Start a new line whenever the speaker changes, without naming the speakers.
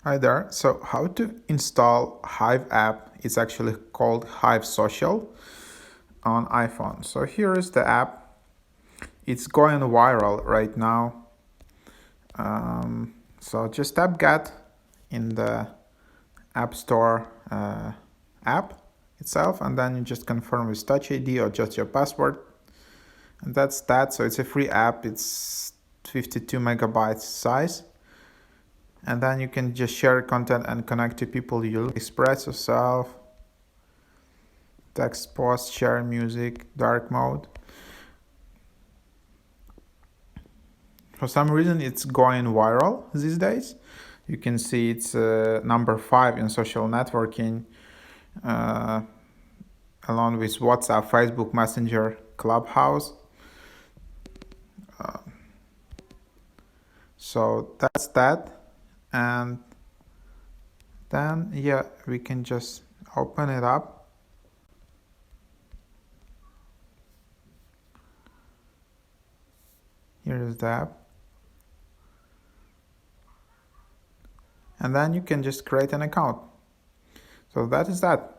Hi there. So how to install Hive app? It's actually called Hive Social on iPhone. So here is the app. It's going viral right now. So just tap get in the App Store app itself, and then you just confirm with Touch ID or just your password. And that's that. So it's a free app. It's 52 megabytes size. And then you can just share content and connect to people you express yourself, text, post, share music, dark mode. For some reason, it's going viral these days. You can see it's number 5 in social networking, uh, along with WhatsApp, Facebook Messenger, Clubhouse. So that's that. And then, yeah, we can just open it up. Here is the app. And then you can just create an account. So that is that.